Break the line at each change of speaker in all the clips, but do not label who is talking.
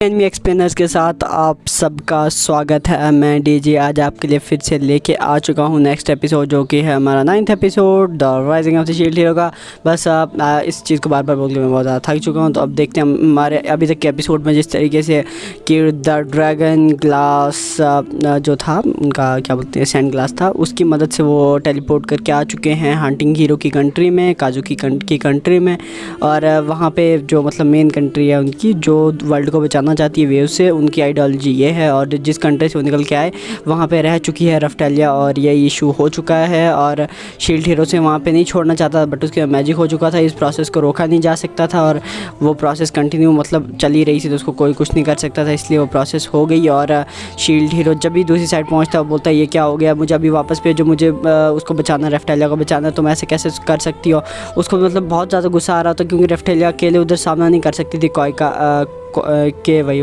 Enemy explainers के साथ आप सबका स्वागत है। मैं डीजे आज आपके लिए फिर से लेके आ चुका हूँ नेक्स्ट एपिसोड, जो कि है हमारा 9th episode the rising of the shield hero का। बस इस चीज़ को बार बार बोल के मैं बहुत ज़्यादा थक चुका हूँ। तो अब देखते हैं हमारे अभी तक के एपिसोड में जिस तरीके से कि द ड्रैगन ग्लास जो था उनका क्या बोलते हैं सैंड ग्लास था, उसकी मदद से वो टेलीपोर्ट करके आ चुके हैं हंटिंग हीरो की कंट्री में, काजू की कंट्री में। और वहाँ पे जो मतलब मेन कंट्री है उनकी, जो वर्ल्ड को बचाना चाहती है वेव से, उनकी आइडियोलॉजी ये है। और जिस कंट्री से वो निकल के आए वहाँ पे रह चुकी है रफ्टेलिया, और ये इशू हो चुका है। और शील्ड हीरो से वहाँ पे नहीं छोड़ना चाहता, बट उसके मैजिक हो चुका था, इस प्रोसेस को रोका नहीं जा सकता था। और वो प्रोसेस कंटिन्यू मतलब चल ही रही थी, तो उसको कोई कुछ नहीं कर सकता था, इसलिए वो प्रोसेस हो गई। और शील्ड हीरो जब भी दूसरी साइड पहुँचता है बोलता है ये क्या हो गया, मुझे अभी वापस भेजो, मुझे उसको बचाना, रफ्टेलिया को बचाना, तुम ऐसे कैसे कर सकती हो। उसको मतलब बहुत ज़्यादा गुस्सा आ रहा था, क्योंकि रफ्टेलिया अकेले उधर सामना नहीं कर सकती थी कोई का के वही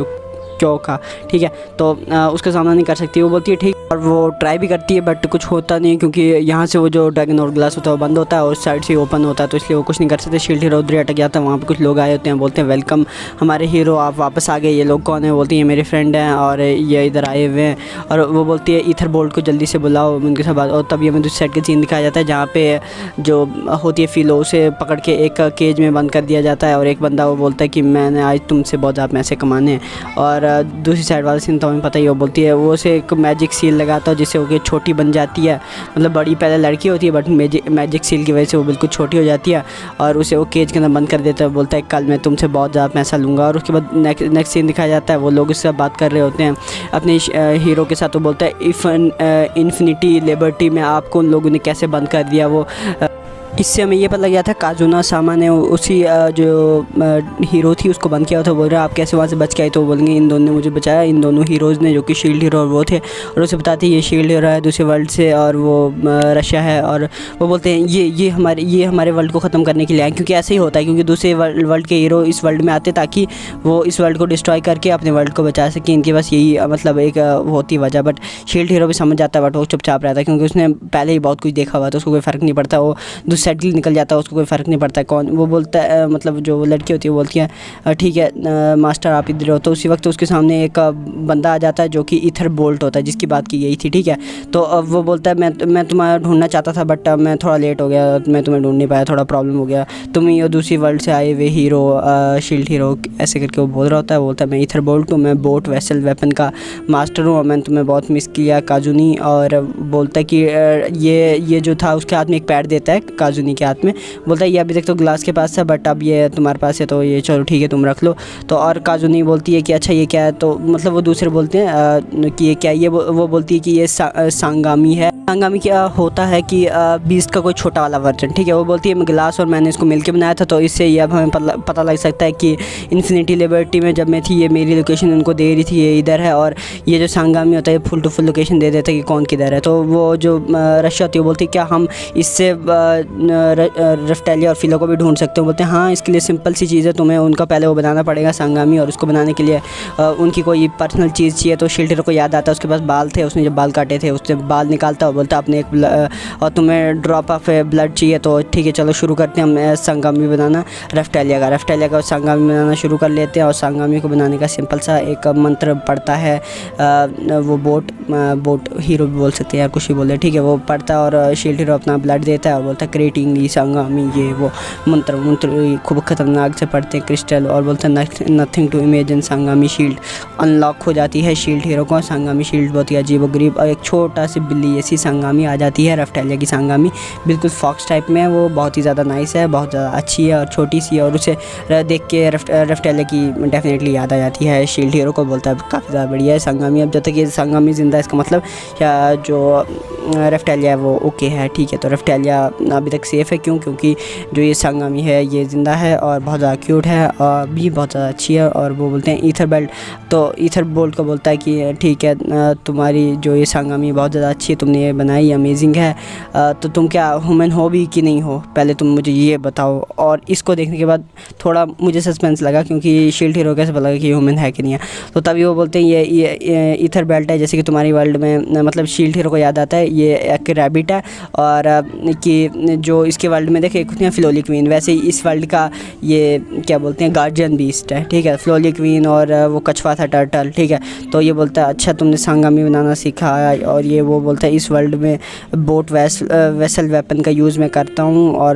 क्यों का, ठीक है। तो उसका सामना नहीं कर सकती, वो बोलती है ठीक, और वो ट्राई भी करती है, बट कुछ होता नहीं, क्योंकि यहाँ से वो जो ड्रैगन और ग्लास होता है वो बंद होता है और उस साइड से ओपन होता है, तो इसलिए वो कुछ नहीं कर सकते। शील्ड हीरो उधर अटक जाता है, वहाँ पे कुछ लोग आए होते हैं, बोलते हैं वेलकम हमारे हीरो, आप वापस आ गए। ये लोग कौन है, बोलती है मेरे फ्रेंड हैं और ये इधर आए हुए हैं। और वो बोलती है ईथर बोल्ट को जल्दी से बुलाओ, उनके साथ बात। और तब ये दूसरी साइड के सीन दिखाया जाता है, जहाँ पे जो होती है फिलो, उसे पकड़ के एक केज में बंद कर दिया जाता है। और एक बंदा वो बोलता है कि मैंने आज तुमसे बहुत ज़्यादा पैसे कमाने हैं। और दूसरी साइड वाला सीन तो हमें पता ही, वो बोलती है वो उसे एक मैजिक सील लगाता है जिससे वो छोटी बन जाती है, मतलब बड़ी पहले लड़की होती है, बट मैजिक सील की वजह से वो बिल्कुल छोटी हो जाती है। और उसे वो केज के अंदर बंद कर देता है, बोलता है कल मैं तुमसे बहुत ज़्यादा पैसा लूँगा। और उसके बाद नेक्स्ट सीन दिखाया जाता है, वो लोग उससे बात कर रहे होते हैं अपने हीरो के साथ। वो बोलता है इन्फिनिटी लिबर्टी में आपको उन लोगों ने कैसे बंद कर दिया। वो इससे हमें ये पता लग गया था काजुना सामा ने उसी जो हीरो थी उसको बंद किया था। बोल रहे आप कैसे वहाँ से बच के आए, तो बोलेंगे इन दोनों ने मुझे बचाया, इन दोनों हीरोज़ ने, जो कि शील्ड हीरो और वो थे। और उसे बताते हैं ये शील्ड हीरो है दूसरे वर्ल्ड से, और वो रशिया है। और वो बोलते हैं ये हमारे वर्ल्ड को ख़त्म करने के लिए आए, क्योंकि ऐसे ही होता है, क्योंकि दूसरे वर्ल्ड के हीरो इस वर्ल्ड में आते ताकि वो इस वर्ल्ड को डिस्ट्रॉय करके अपने वर्ल्ड को बचा सकें। इनके पास यही मतलब एक होती वजह। बट शील्ड हीरो भी समझ जाता है, बट वो चुपचाप रहता है, क्योंकि उसने पहले ही बहुत कुछ देखा हुआ, तो उसको कोई फ़र्क नहीं पड़ता। वो सेटल निकल जाता है, उसको कोई फ़र्क नहीं पड़ता कौन। वो बोलता है मतलब जो लड़की होती है वो बोलती है ठीक है मास्टर आप इधर हो। तो उसी वक्त उसके सामने एक बंदा आ जाता है जो कि ईथर बोल्ट होता है, जिसकी बात की गई थी, ठीक है। तो वो बोलता है मैं तुम्हारा ढूंढना चाहता था, बट मैं थोड़ा लेट हो गया, मैं तुम्हें ढूंढ नहीं पाया, थोड़ा प्रॉब्लम हो गया। तुम ही दूसरी वर्ल्ड से आए हुए हीरो शील्ड हीरो, ऐसे करके वो बोल रहा होता है। बोलता है मैं ईथर बोल्ट हूँ, मैं बोट वेसल वेपन का मास्टर हूँ, और मैंने तुम्हें बहुत मिस किया काजुनी। और बोलता है कि ये जो था उसके हाथ में एक पैड देता है काजुनी के हाथ में, बोलता है ये अभी तक तो ग्लास के पास था, बट अब ये तुम्हारे पास है, तो ये चलो ठीक है तुम रख लो। तो और काजुनी बोलती है कि अच्छा ये क्या है, तो मतलब वो दूसरे बोलते हैं कि ये क्या है, ये वो बोलती है कि ये सांगामी है। सांगामी क्या होता है कि बीस्ट का कोई छोटा वाला वर्जन, ठीक है। वो बोलती है मैं ग्लास और मैंने इसको मिलके बनाया था, तो इससे ये अब हमें पता लग सकता है कि इन्फिनिटी लिबर्टी में जब मैं थी, ये मेरी लोकेशन उनको दे रही थी, ये इधर है। और ये जो सांगामी होता है फुल टू फुल लोकेशन दे देता है कि कौन किधर है। तो वो जो रशिया होती है वो बोलती है क्या हम इससे रफ्टेलिया और फिलो को भी ढूंढ सकते हो। बोलते हैं हाँ, इसके लिए सिंपल सी चीज़ है, तुम्हें उनका पहले वो बनाना पड़ेगा सांगामी, और उसको बनाने के लिए उनकी कोई पर्सनल चीज़ चाहिए। तो शील्ड हीरो को याद आता है उसके पास बाल थे, उसने जब बाल काटे थे उससे बाल निकालता है, बोलता अपने एक और तुम्हें ड्रॉप ऑफ ब्लड चाहिए, तो ठीक है चलो शुरू करते हैं हम सांगामी बनाना रफ्टेलिया का सांगामी बनाना शुरू कर लेते हैं। और सांगामी को बनाने का सिंपल सा एक मंत्र पढ़ता है वो बोट हीरो भी बोल सकते हैं यार, कुछ भी बोले, ठीक है। वो पढ़ता है और शील्ड हीरो अपना ब्लड देता है और बोलता है क्रिएटिंग सांगामी, ये वो मंत्र खूब खतरनाक से पढ़ते हैं क्रिस्टल। और बोलते हैं नथिंग टू इमेजिन, सांगामी शील्ड अनलॉक हो जाती है शील्ड हीरो को। सांगामी शील्ड बहुत ही अजीब और गरीब, और एक छोटा सी बिल्ली ऐसी सांगामी आ जाती है रफ्टेलिया की सांगामी, बिल्कुल फॉक्स टाइप में है। वो बहुत ही ज़्यादा नाइस है, बहुत ज़्यादा अच्छी है और छोटी सी है, और उसे देख के रफ्टेलिया की डेफिनेटली याद आ जाती है। शील्ड हीरो को बोलता है काफ़ी ज़्यादा बढ़िया है सांगामी, अब जब तक ये सांगामी ज़िंदा है इसका मतलब जो रफ्टेलिया है वो ओके है, ठीक है। तो रफ्टेलिया अभी तक सेफ़ है, क्योंकि जो ये सांगामी है ये ज़िंदा है और बहुत ज़्यादा क्यूट है और भी बहुत ज़्यादा अच्छी है। और वो बोलते हैं ईथर बेल्ट, तो ईथर बोल्ट को बोलता है कि ठीक है तुम्हारी जो ये सांगामी बहुत ज़्यादा अच्छी है, तुमने ये बनाई अमेजिंग है, तो तुम क्या ह्यूमन हो भी कि नहीं हो, पहले तुम मुझे ये बताओ। और इसको देखने के बाद थोड़ा मुझे सस्पेंस लगा, क्योंकि शील्ड हीरो कैसे पता लगा कि ह्यूमन है कि नहीं है। तो तभी वो बोलते हैं ये ईथर बेल्ट है, जैसे कि तुम्हारी वर्ल्ड में मतलब शील्ड हीरो को याद आता है ये एक रैबिट है, और कि जो इसके वर्ल्ड में देखे कुछ फिलोली क्वीन, वैसे ही इस वर्ल्ड का ये क्या बोलते हैं गार्जियन बीस्ट है, ठीक है, फ्लोली क्वीन, और वो कछुआ था टर्टल, ठीक है। तो ये बोलता है अच्छा तुमने संगामी बनाना सीखा है, और ये वो बोलता है इस वर्ल्ड में बोट वेसल वेपन का यूज़ मैं करता हूँ, और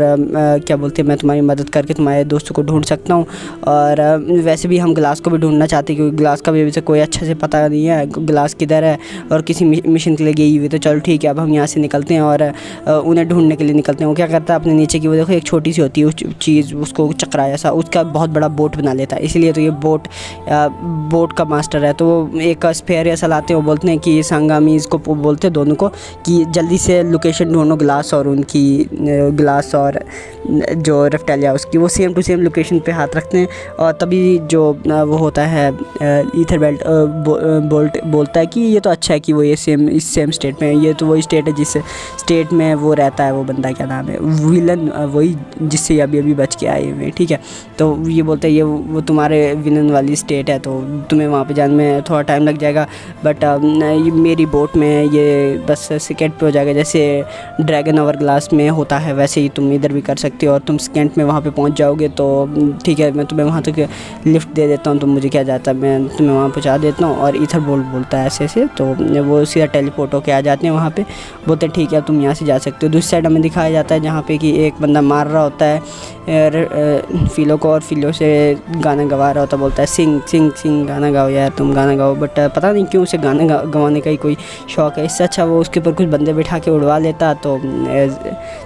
क्या बोलते हैं मैं तुम्हारी मदद करके तुम्हारे दोस्तों को ढूंढ सकता हूँ। और वैसे भी हम ग्लास को भी ढूंढना चाहते हैं, क्योंकि ग्लास का भी अभी तक कोई अच्छे से पता नहीं है ग्लास किधर है, और किसी मिशन के लिए गई हुई। तो चलो ठीक है, अब हम यहाँ से निकलते हैं और उन्हें ढूंढने के लिए निकलते हैं। वो क्या करता है अपने नीचे की वो देखो एक छोटी सी होती है उस चीज़, उसको चक्राया सा, उसका बहुत बड़ा बोट बना लेता है, इसलिए तो ये बोट का मास्टर है। तो वो एक स्पेयर ऐसा लाते हैं, वो बोलते हैं कि संगामी इसको बोलते हैं दोनों को कि जल्दी से लोकेशन ढूंढो ग्लास और उनकी, ग्लास और जो रेप्टालिया उसकी, वो सेम टू सेम लोकेशन पे हाथ रखते हैं। और तभी जो वो होता है ईथर बेल्ट बोलता है कि ये तो अच्छा है कि वो ये सेम स्टेट में है, ये तो वही स्टेट है जिस स्टेट में वो रहता है, वो बंदा क्या नाम है विलन, वही जिससे अभी बच के आए हुए, ठीक है। तो ये बोलते हैं ये वो तुम्हारे विलन वाली स्टेट है, तो तुम्हें वहाँ पे जाने में थोड़ा टाइम लग जाएगा, बट मेरी बोट में ये बस सेकेंड पे हो जाएगा, जैसे ड्रैगन आवर ग्लास में होता है वैसे ही तुम इधर भी कर सकते हो, और तुम सेकेंड में वहाँ पे पहुँच जाओगे। तो ठीक है, मैं तुम्हें वहाँ तक लिफ्ट दे देता हूँ, तुम मुझे क्या जाता है, मैं तुम्हें वहाँ पहुँचा देता हूँ। और ईथर बोलता है ऐसे, तो वो सीधा टेलीपोर्ट होके आ जाते हैं वहाँ पे, बोलते हैं ठीक है तुम यहाँ से जा सकते हो। दूसरी साइड हमें दिखाया जाता है जहाँ पे कि एक बंदा मार रहा होता है फिलो को, और फिलो से गाना गवा रहा होता, बोलता है सिंग सिंग सिंग गाना गाओ यार, तुम गाना गाओ, बट पता नहीं क्यों उसे गाना गवाने का ही कोई शौक़ है। इससे अच्छा वो उसके ऊपर कुछ बंदे बिठा के उड़वा लेता, तो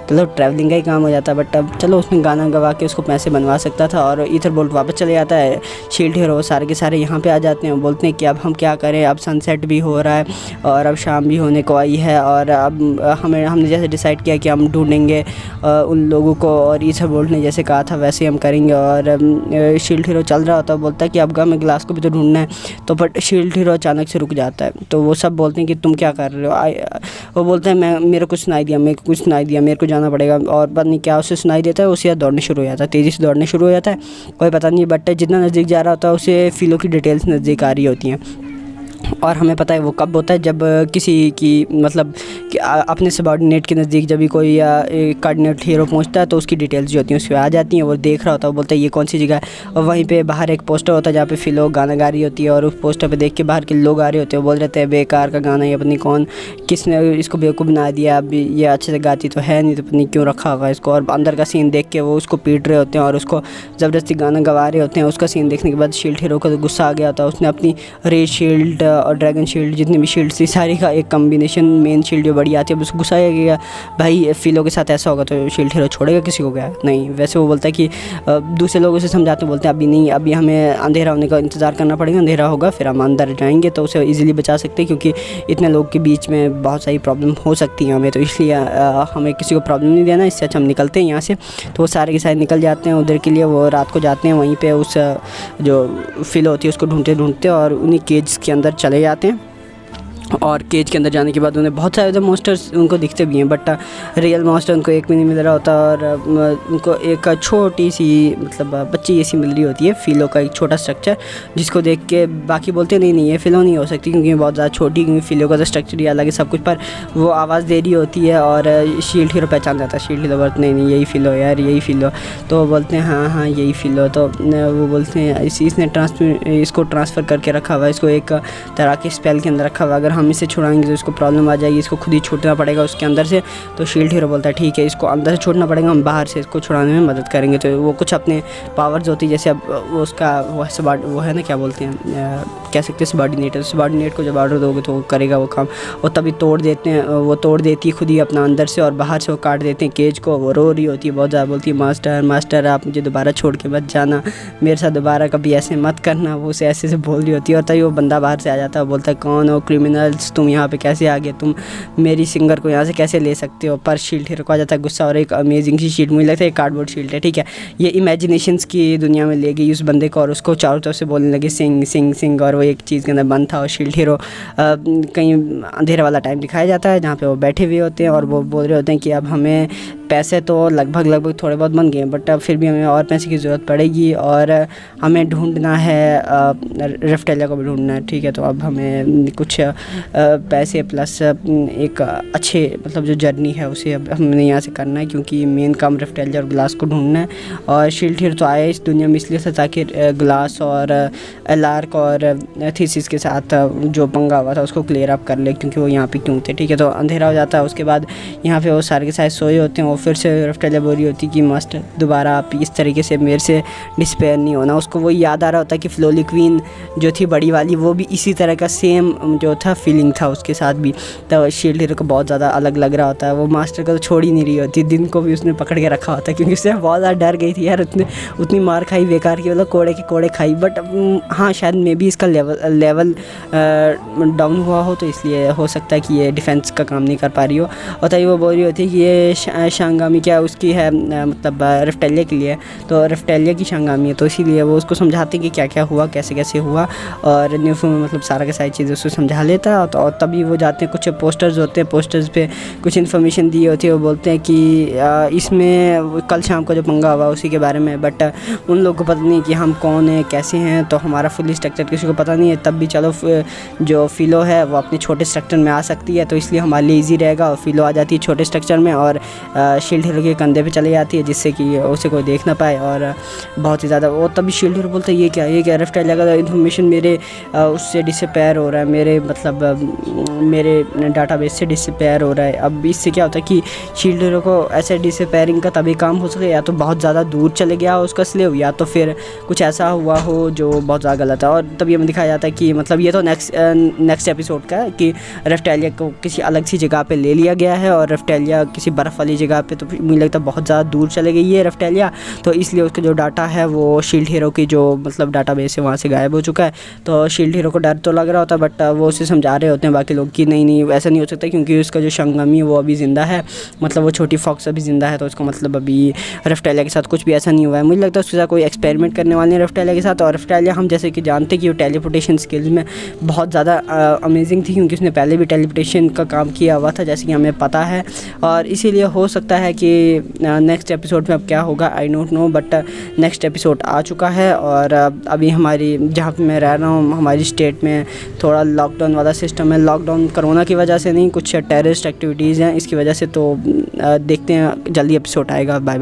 चलो ट्रैवलिंग का ही काम हो जाता, बट अब चलो उसने गाना गवा के उसको पैसे बनवा सकता था। और ईथर बोल्ट वापस चले जाता है, शील्ड हीरो सारे के सारे यहाँ पे आ जाते हैं, बोलते हैं कि अब हम क्या करें, अब सनसेट भी हो रहा है और अब शाम भी होने को आई है, और अब हमने जैसे डिसाइड किया कि हम ढूंढेंगे उन लोगों को, और ईथर बोल्ट ने जैसे कहा था वैसे हम करेंगे। और शील्ड हीरो चल रहा होता है, बोलता है कि अब हमें ग्लास को भी तो ढूंढना है, तो बट शील्ड हीरो अचानक से रुक जाता है। तो वो सब बोलते हैं कि तुम क्या कर रहे हो, वो बोलता है मेरे को सुनाई दिया, मेरे को जाना पड़ेगा, और पता नहीं क्या उसे सुनाई देता है, उसे दौड़ने शुरू हो जाता है, तेज़ी से दौड़ने शुरू हो जाता है, कोई पता नहीं, बट जितना नज़दीक जा रहा होता है उसे फिलो की डिटेल्स नज़दीक आ रही होती हैं। और हमें पता है वो कब होता है, जब किसी की मतलब कि अपने सबॉर्डिनेट के नज़दीक जब भी कोई कोऑर्डिनेट हीरो पहुंचता है, तो उसकी डिटेल्स जो होती हैं उस पर आ जाती हैं। वो देख रहा होता है, वो बोलता है ये कौन सी जगह है, और वहीं पे बाहर एक पोस्टर होता है जहाँ पे फिलो गाना गा रही होती है, और उस पोस्टर पे देख के बाहर के लोग आ रहे होते हैं, बोल रहे थे बेकार का गाना, ये पत्नी कौन किसने इसको बेवकूफ़ बना दिया, अब ये अच्छे से गाती तो है नहीं, तो पत्नी क्यों रखा हुआ है इसको। और अंदर का सीन देख के वो उसको पीट रहे होते हैं और उसको ज़बरदस्ती गाना गवा रहे होते हैं। उसका सीन देखने के बाद शील्ड हीरो को गुस्सा आ गया होता है, उसने अपनी रेड शील्ड और ड्रैगन शील्ड जितनी भी शील्ड थी सारी का एक कम्बिनेशन, मेन शील्ड जो बड़ी आती है, अब उसको गुस्सा आ गया भाई फिलो के साथ ऐसा होगा तो शील्ड हीरो छोड़ेगा किसी को क्या, नहीं। वैसे वो बोलता है कि दूसरे लोगों से समझाते बोलते हैं अभी नहीं, अभी हमें अंधेरा होने का इंतज़ार करना पड़ेगा, अंधेरा होगा फिर हम अंदर जाएंगे तो उसे ईजिली बचा सकते हैं, क्योंकि इतने लोग के बीच में बहुत सारी प्रॉब्लम हो सकती है हमें, तो इसलिए हमें किसी को प्रॉब्लम नहीं देना, इससे अच्छा हम निकलते हैं यहाँ से। तो वो सारे के सारे निकल जाते हैं उधर के लिए, वो रात को जाते हैं वहीं पर उस जो फिलो होती है उसको ढूंढते और उन्हीं केज के अंदर चले जाते हैं। और केज के अंदर जाने के बाद उन्हें बहुत सारे मॉन्स्टर्स उनको दिखते भी हैं, बट रियल मॉन्स्टर उनको एक भी नहीं मिल रहा होता, और उनको एक छोटी सी मतलब बच्ची ऐसी मिल रही होती है, फिलो का एक छोटा स्ट्रक्चर, जिसको देख के बाकी बोलते नहीं ये फिलो नहीं हो सकती क्योंकि बहुत ज़्यादा छोटी, क्योंकि फिलो का तो स्ट्रक्चर ही अलग है सब कुछ, पर वो आवाज़ दे रही होती है और शील्ड हीरो पहचान जाता है, शील्ड हीरो बोलते नहीं यही फिलो यार, यही फिलो। तो वो बोलते हैं हाँ यही फिलो। तो वो बोलते हैं इसने इसको ट्रांसफ़र करके रखा हुआ है, इसको एक तरह के स्पेल के अंदर रखा हुआ है, अगर हम इसे छुड़ाएंगे तो इसको प्रॉब्लम आ जाएगी, इसको खुद ही छूटना पड़ेगा उसके अंदर से। तो शील्ड हीरो बोलता है ठीक है इसको अंदर से छोड़ना पड़ेगा, हम बाहर से इसको छुड़ाने में मदद करेंगे। तो वो कुछ अपने पावर्स होती है, जैसे अब वो उसका वो है ना क्या बोलते हैं कह सकते हैं सबॉर्डिनेट को जब ऑर्डर दोगे तो वो करेगा वो काम, और तभी तोड़ देते हैं, वो तोड़ देती है खुद ही अपना अंदर से, और बाहर से वो काट देते हैं केज को। वो रो रही होती है बहुत ज़्यादा, बोलती है मास्टर आप मुझे दोबारा छोड़ के मत जाना, मेरे साथ दोबारा कभी ऐसे मत करना, वो उसे ऐसे से बोल रही होती है। और तभी वो बंदा बाहर से आ जाता है, बोलता है कौन हो क्रिमिनल, क्रिमिनल्स, तुम यहाँ पे कैसे आ गए, तुम मेरी सिंगर को यहाँ से कैसे ले सकते हो। पर शील्ड हीरो को आ जाता है गुस्सा और एक अमेजिंग सी शील्ड, मुझे लगता है एक कार्डबोर्ड शील्ड है, ठीक है। ये इमेजिनेशंस की दुनिया में ले गई उस बंदे को और उसको चारों तरफ से बोलने लगे सिंग सिंग सिंग, और वो एक चीज़ के अंदर बंद था। और शील्ड हीरो कहीं अंधेरे वाला टाइम दिखाया जाता है जहाँ पे वो बैठे हुए होते हैं और वो बोल रहे होते हैं कि अब हमें पैसे तो लगभग थोड़े बहुत बन गए, बट अब फिर भी हमें और पैसे की ज़रूरत पड़ेगी और हमें ढूंढना है, रेफ्टेलिया को भी ढूंढना है, ठीक है। तो अब हमें कुछ पैसे प्लस एक अच्छे मतलब जो जर्नी है उसे अब हमने यहाँ से करना है, क्योंकि मेन काम रेफ्टेलिया और ग्लास को ढूंढना है। और शील्ड हीरो तो आए इस दुनिया में इसलिए था ताकि ग्लास और एलार्क और थीसिस के साथ जो पंगा हुआ था उसको क्लियर अप कर ले, क्योंकि वो यहाँ पे क्यों थे, ठीक है। तो अंधेरा हो जाता है, उसके बाद यहाँ पे वो सारे के सारे सोए होते हैं। फिर से रेफ्टेलिया बोल रही होती कि मास्टर दोबारा आप इस तरीके से मेरे से डिस्पेयर नहीं होना। उसको वो याद आ रहा होता कि फ्लोली क्वीन जो थी बड़ी वाली वो भी इसी तरह का सेम जो था फीलिंग था उसके साथ भी। तो शील्ड हीरो को बहुत ज़्यादा अलग लग रहा होता है। वो मास्टर को तो छोड़ ही नहीं रही होती, दिन को भी उसने पकड़ के रखा होता है क्योंकि उससे बहुत ज़्यादा डर गई थी यार, उतनी मार खाई बेकार की, मतलब कोड़े के कोड़े खाई। बट हाँ शायद मे भी इसका लेवल डाउन हुआ हो, तो इसलिए हो सकता है कि ये डिफेंस का काम नहीं कर पा रही हो। और तभी वो बोल रही होती है कि ये शांगामी क्या उसकी है, मतलब रेफ्टेलिया के लिए, तो रेफ्टेलिया की शांगामी है, तो इसीलिए वो उसको समझाते कि क्या क्या हुआ, कैसे कैसे हुआ। और न्यूफो में मतलब सारा का सारी चीज़ें उसको समझा लेता है। तो तभी वो जाते हैं, कुछ पोस्टर्स होते हैं, पोस्टर्स पे कुछ इन्फॉर्मेशन दी होती है। वो बोलते हैं कि इसमें कल शाम को जो पंगा हुआ उसी के बारे में, बट उन लोगों को पता नहीं कि हम कौन हैं, कैसे हैं, तो हमारा फुल स्ट्रक्चर किसी को पता नहीं है। तब भी चलो जो फिलो है वो अपने छोटे स्ट्रक्चर में आ सकती है, तो इसलिए हमारे लिए ईजी रहेगा। और फिलो आ जाती है छोटे स्ट्रक्चर में और शील्ड हीरो के कंधे पे चली जाती है, जिससे कि उसे कोई देख ना पाए। और बहुत ही ज़्यादा वो तभी शील्ड हीरो बोलता है ये क्या रेफ्टेलिया का इन्फॉर्मेशन मेरे उससे डिसअपेयर हो रहा है, मेरे मतलब मेरे डाटाबेस से डिसअपेयर हो रहा है। अब इससे क्या होता है कि शील्ड हीरो को ऐसे डिसअपेयरिंग का तभी काम हो सके या तो बहुत ज़्यादा दूर चले गया हो उसका स्लेव, या तो फिर कुछ ऐसा हुआ हो जो बहुत ज़्यादा गलत है। और तभी हमें दिखाया जाता है कि मतलब ये तो नेक्स्ट एपिसोड का है कि रेफ्टेलिया को किसी अलग सी जगह पे ले लिया गया है और रेफ्टेलिया किसी बर्फ़ वाली जगह पे, तो मुझे लगता है बहुत ज़्यादा दूर चले गई है रेफ्टेलिया, तो इसलिए उसका जो डाटा है वो शील्ड हीरो की जो मतलब डाटाबेस है वहाँ से गायब हो चुका है। तो शील्ड हीरो को डर तो लग रहा होता है, बट वो उसे समझा रहे होते हैं बाकी लोग कि नहीं ऐसा नहीं हो सकता, क्योंकि उसका जो शांगामी है वो अभी ज़िंदा है, मतलब वो छोटी फॉक्स अभी ज़िंदा है, तो उसका मतलब अभी रेफ्टेलिया के साथ कुछ भी ऐसा नहीं हुआ है। मुझे लगता है उसके साथ कोई एक्सपेरिमेंट करने वाले हैं रेफ्टेलिया के साथ। और रेफ्टेलिया हम जैसे कि जानते हैं कि वो टेलीपोर्टेशन स्किल्स में बहुत ज़्यादा अमेजिंग थी, क्योंकि उसने पहले भी टेलीपोर्टेशन का काम किया हुआ था जैसे कि हमें पता है। और इसीलिए हो सकता है कि नेक्स्ट एपिसोड में अब क्या होगा I don't know, but next episode आ चुका है। और अभी हमारी जहाँ पे मैं रह रहा हूँ हमारी स्टेट में थोड़ा लॉकडाउन वाला सिस्टम है, लॉकडाउन कोरोना की वजह से नहीं, कुछ टेररिस्ट एक्टिविटीज़ हैं इसकी वजह से। तो देखते हैं जल्दी एपिसोड आएगा। बाय।